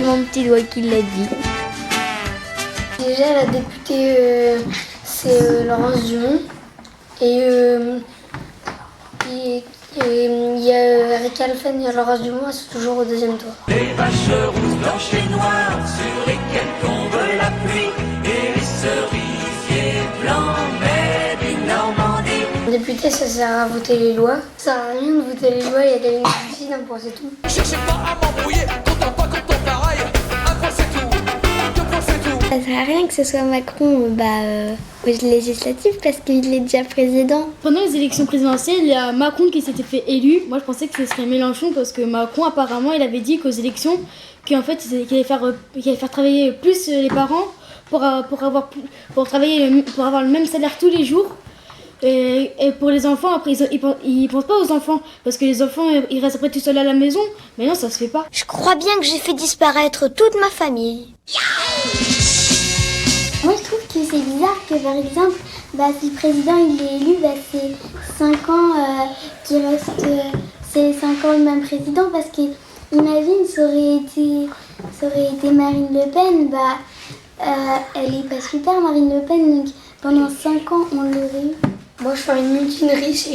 mon petit doigt qui l'a dit. Déjà, la députée, c'est Laurence Dumont. Et il y a Eric Alphen et Laurence Dumont, elles sont toujours au deuxième tour. Les vaches rousses, blanches et noires, sur lesquelles tombe la pluie, et les cerisiers blancs, mais du Normandie. Les députés, ça sert à voter les lois. Ça sert à rien de voter les lois, il y a quelqu'un qui se suicide, un point c'est tout. Cherchez pas à m'embrouiller, content pas content pareil, un point c'est tout, deux points c'est tout. Ça sert à rien que ce soit Macron aux législatives parce qu'il est déjà président. Pendant les élections présidentielles, il y a Macron qui s'était fait élu. Moi, je pensais que ce serait Mélenchon parce que Macron, apparemment, il avait dit qu'aux élections, qu'il allait faire travailler plus les parents pour avoir le même salaire tous les jours. Et pour les enfants, après, ils pensent pas aux enfants parce que les enfants, ils restent après tout seuls à la maison. Mais non, ça se fait pas. Je crois bien que j'ai fait disparaître toute ma famille. Moi, je trouve que c'est bizarre que, par exemple, si le président il est élu, c'est 5 ans qu'il reste, c'est 5 ans le même président, parce que, imagine, ça aurait été Marine Le Pen, elle est pas super, Marine Le Pen, donc pendant 5 ans, on l'aurait eu. Moi, je ferais une mutinerie si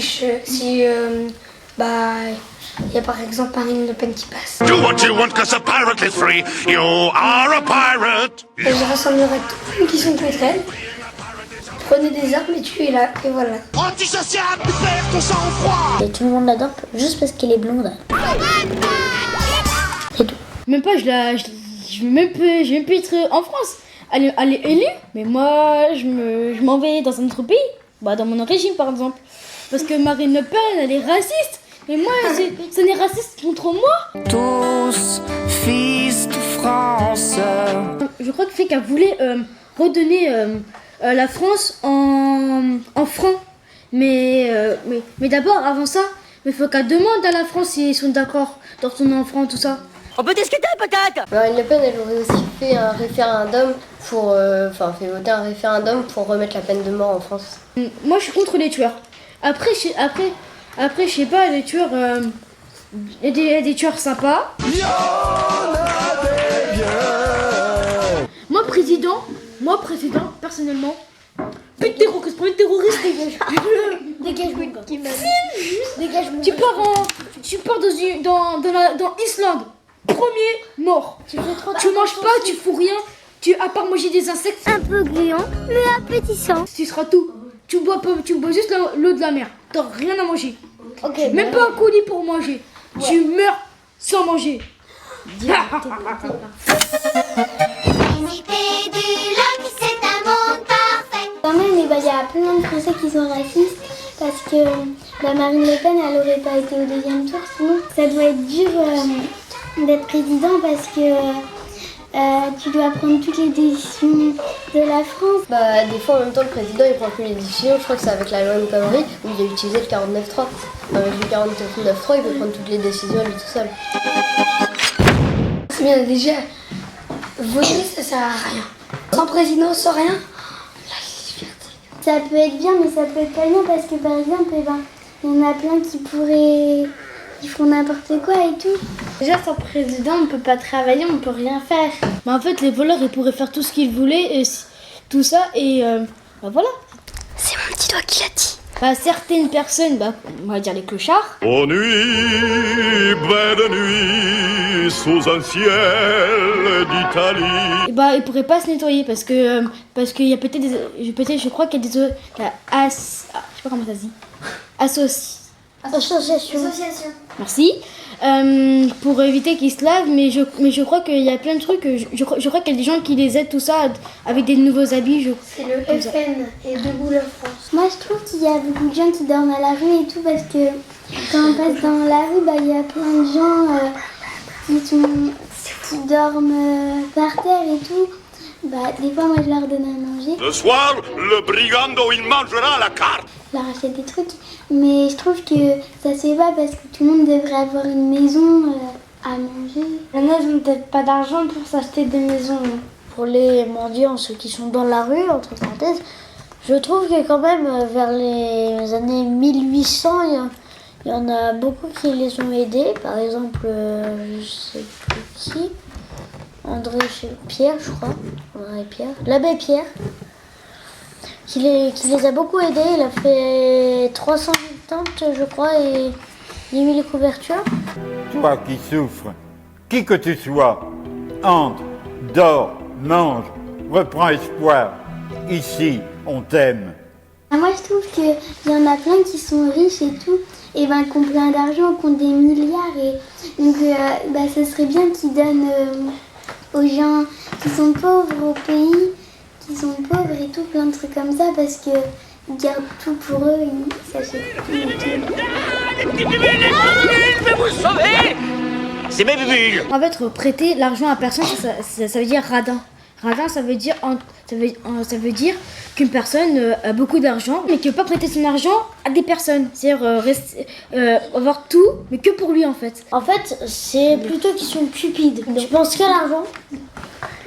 il y a par exemple Marine Le Pen qui passe. Do what you want, 'cause a pirate is free. You are a pirate. Et je rassemblerai tous les gens qui sont contre elle. Prenez des armes et tuez-la, et voilà. Antisocial, tu perds ton sang-froid. Et tout le monde l'adore juste parce qu'elle est blonde. C'est tout. Même pas, je vais même plus être en France. Elle est élue, mais moi, je m'en vais dans un autre pays. Dans mon régime, par exemple. Parce que Marine Le Pen, elle est raciste. Et moi, ce n'est raciste contre moi. Tous fils de France. Je crois que fait qu'elle voulait redonner la France en francs. Mais d'abord, avant ça, il faut qu'elle demande à la France s'ils sont d'accord de retourner en francs, tout ça. On peut discuter peut-être. Marine Le Pen, elle aurait aussi fait un référendum fait voter un référendum pour remettre la peine de mort en France. Moi, je suis contre les tueurs. Après, je sais pas, les tueurs, il y a des tueurs sympas. Moi, président, personnellement, plus de terroristes, dégage. Dégage. Tu pars dans Islande. Premier mort. Tu manges pas, tu fous rien. À part manger des insectes. Un peu gluant, mais appétissant. Tu seras tout. Tu bois juste l'eau de la mer. T'as rien à manger. Ok. Même pas un coulis pour manger. Ouais. Tu meurs sans manger. Quand même, il y a plein de Français qui sont racistes parce que Marine Le Pen, elle aurait pas été au deuxième tour. Sinon, ça doit être dur d'être président parce que tu dois prendre toutes les décisions de la France. Des fois, en même temps, le président, il prend plus les décisions. Je crois que c'est avec la loi El Khomri où il a utilisé le 49.3. Avec le 49.3, il peut prendre toutes les décisions lui tout seul. C'est bien, déjà, voter, ça sert à rien. Sans président, sans rien, la liberté. Ça peut être bien, mais ça peut être pas bien parce que, par exemple, il y en a plein qui font n'importe quoi et tout. Déjà, sans président, on peut pas travailler, on peut rien faire. Mais en fait, les voleurs, ils pourraient faire tout ce qu'ils voulaient, et tout ça, et voilà. C'est mon petit doigt qui l'a dit. Certaines personnes, on va dire les clochards. Ô nuit, belle nuit, sous un ciel d'Italie. Ils pourraient pas se nettoyer parce qu'il y a peut-être je crois qu'il y a je sais pas comment ça se dit. Association. Merci. Pour éviter qu'ils se lavent, mais je crois qu'il y a plein de trucs. Je crois qu'il y a des gens qui les aident tout ça avec des nouveaux habits. C'est le FN et Debout la France. Moi, je trouve qu'il y a beaucoup de gens qui dorment à la rue et tout parce que quand on passe dans la rue, il y a plein de gens qui dorment par terre et tout. Des fois, moi, je leur donne à manger. Le soir, le brigando, il mangera à la carte. Je leur achète des trucs, mais je trouve que ça se fait pas parce que tout le monde devrait avoir une maison à manger. Il y en a, ils n'ont peut-être pas d'argent pour s'acheter des maisons. Pour les mendiants, ceux qui sont dans la rue, entre parenthèses, je trouve que quand même, vers les années 1800, il y en a beaucoup qui les ont aidés. Par exemple, je sais plus qui. André Pierre, je crois. André Pierre. L'abbé Pierre. Qui les a beaucoup aidés. Il a fait 300 tentes, je crois, et il a mis les couvertures. Toi qui souffres, qui que tu sois, entre, dors, mange, reprends espoir. Ici, on t'aime. Moi, je trouve qu'il y en a plein qui sont riches et tout, et ben, qui ont plein d'argent, qui ont des milliards. Et donc, ça serait bien qu'ils donnent aux gens qui sont pauvres, au pays, qui sont pauvres et tout, plein de trucs comme ça, parce qu'ils gardent tout pour eux, ils s'achètent tout et tout. Je vais vous sauver! C'est mes bulles! En fait, prêter l'argent à personne, ça veut dire radin. Radin, ça veut dire qu'une personne a beaucoup d'argent, mais qui ne veut pas prêter son argent à des personnes. C'est-à-dire avoir tout, mais que pour lui en fait. En fait, c'est plutôt qu'ils sont cupides. Tu penses qu'à l'argent.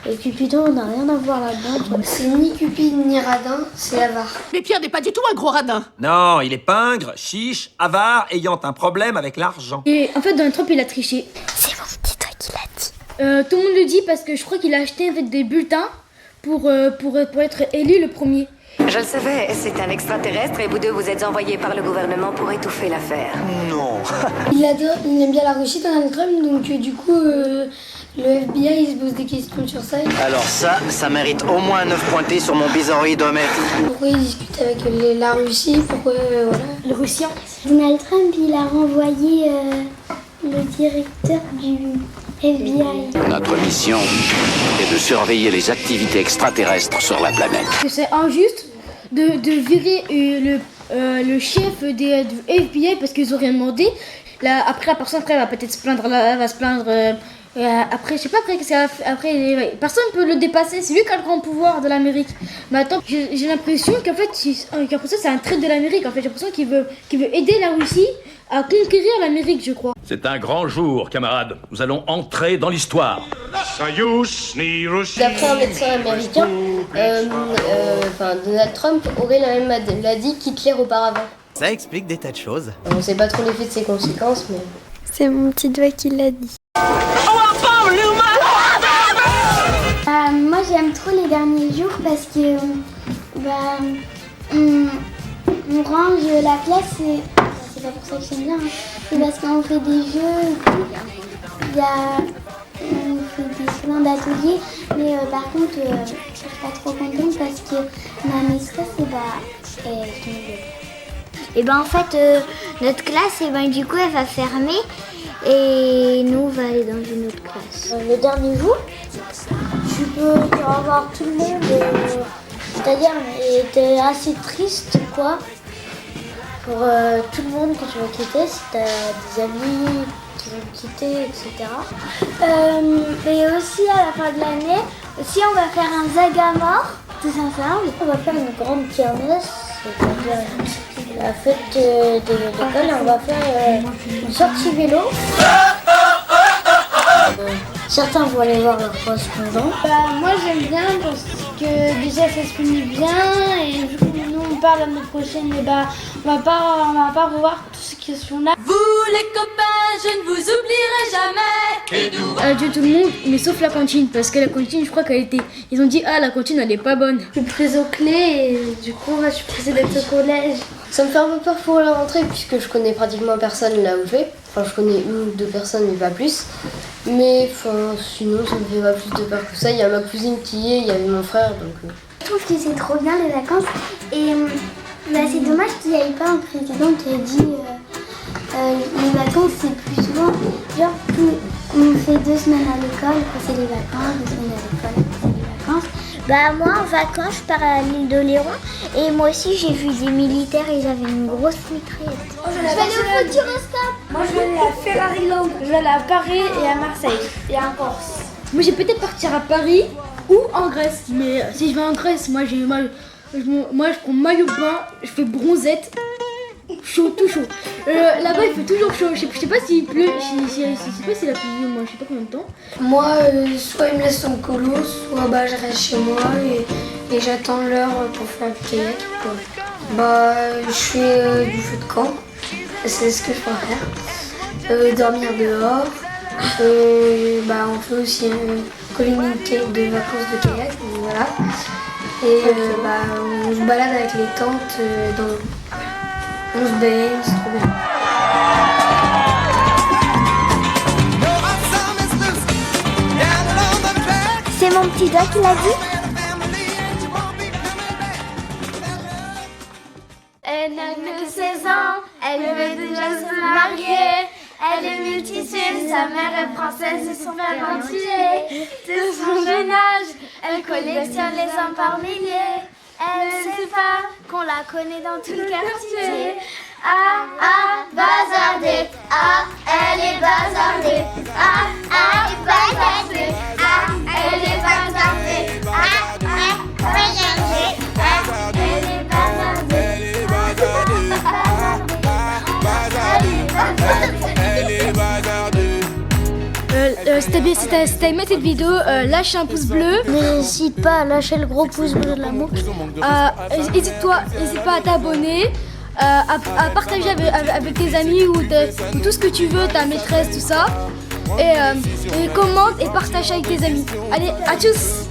Et Cupidon, on n'a rien à voir là-dedans. C'est ni cupide ni radin, c'est avare. Mais Pierre n'est pas du tout un gros radin. Non, il est pingre, chiche, avare, ayant un problème avec l'argent. Et en fait, Donald Trump, il a triché. C'est mon petit truc qu'il a dit. Tout le monde le dit parce que je crois qu'il a acheté en fait, des bulletins pour être élu le premier. Je le savais, c'est un extraterrestre et vous deux vous êtes envoyés par le gouvernement pour étouffer l'affaire. Non. Il aime bien la Russie, Donald Trump, donc du coup, le FBI il se pose des questions sur ça. Alors ça mérite au moins 9 pointés sur mon bizarroïdomètre. Pourquoi il discute avec la Russie, pourquoi, voilà. Le Russien. Donald Trump, il a renvoyé le directeur du FBI. Notre mission est de surveiller les activités extraterrestres sur la planète. Que c'est injuste de virer le chef du FBI parce qu'ils ont rien demandé. Là, après, la personne va peut-être se plaindre, elle va se plaindre. Après, je sais pas, après, personne ne peut le dépasser. C'est lui qui a le grand pouvoir de l'Amérique. Mais attends, j'ai l'impression qu'en fait, c'est un trait de l'Amérique. En fait, j'ai l'impression qu'il veut aider la Russie à conquérir l'Amérique, je crois. C'est un grand jour, camarades. Nous allons entrer dans l'histoire. D'après un médecin américain, Donald Trump aurait la même maladie qu'Hitler auparavant. Ça explique des tas de choses. On ne sait pas trop l'effet de ses conséquences, mais... C'est mon petit doigt qui l'a dit. Moi j'aime trop les derniers jours parce que on range la classe et c'est pas pour ça que j'aime bien, hein. C'est parce qu'on fait des jeux et tout. On fait plein d'ateliers, mais par contre je suis pas trop contente parce que ma maîtresse elle tombe. Et en fait notre classe du coup elle va fermer et nous on va aller dans une autre classe. Le dernier jour, tu peux revoir tout le monde, c'est-à-dire t'es assez triste quoi pour tout le monde que tu vas quitter, si t'as des amis qui vont te quitter, etc. Et aussi à la fin de l'année, aussi on va faire un zagamore, tous ensemble. On va faire une grande kermesse, c'est-à-dire la fête de l'école, et on va faire une sortie vélo. Certains vont aller voir leur correspondant. Moi j'aime bien parce que déjà ça se finit bien et vu que nous on part l'année prochaine, on va pas revoir toutes ces questions-là. Vous les copains, je ne vous oublierai jamais. Adieu tout le monde, mais sauf la cantine, parce que la cantine, je crois qu'elle était... Ils ont dit, la cantine, elle est pas bonne. Je suis prise aux clés et du coup, je suis pressée d'être au collège. Ça me fait un peu peur pour la rentrée puisque je connais pratiquement personne là où je vais. Enfin, je connais une ou deux personnes, mais pas plus. Mais sinon, ça me fait pas plus de peur que ça. Il y a ma cousine qui y est, il y avait mon frère, donc... Je trouve que c'est trop bien les vacances et c'est dommage qu'il n'y ait pas un président qui a dit les vacances c'est plus souvent, genre on fait 2 semaines à l'école, après c'est les vacances, 2 semaines à l'école, après c'est les vacances. Moi en vacances je pars à l'île d'Oléron et moi aussi j'ai vu des militaires et ils avaient une grosse mitraillette. Je vais aller au Futuroscope. Moi je vais aller à Ferrari Land, je vais aller à Paris et à Marseille et à Corse. Moi, j'ai peut-être partir à Paris ou en Grèce. Mais si je vais en Grèce, moi, je prends maillot de bain, je fais bronzette. Chaud, tout chaud. Là-bas, il fait toujours chaud. Je sais pas s'il pleut, je sais pas s'il a plu, moi, je sais pas combien de temps. Moi, soit il me laisse en colo, soit je reste chez moi et j'attends l'heure pour faire le kayak. Je fais du feu de camp, c'est ce que je préfère. Dormir dehors. On fait aussi, colonie de vacances de kayak, donc voilà. Et on se balade avec les tentes, on se baigne, c'est trop bien. C'est mon petit doigt qui l'a dit. Elle n'a que 16 ans, elle veut déjà se marier. Elle est métissée, sa mère est française et son père entier. De son jeune âge, elle collectionne les hommes par milliers. Elle sait pas qu'on la connaît dans tout le quartier. Ah, ah, bazardée. Ah, elle est bazardée. Ah, ah, bazardée. Ah, elle est bazardée. Ah, ah, bazardée. Ah, elle est bazardée. Si t'as aimé cette vidéo, lâche un pouce bleu. N'hésite pas à lâcher le gros pouce bleu de l'amour. N'hésite pas à t'abonner, à partager avec tes amis ou tout ce que tu veux, ta maîtresse, tout ça. Et commente et partage avec tes amis. Allez, à tous!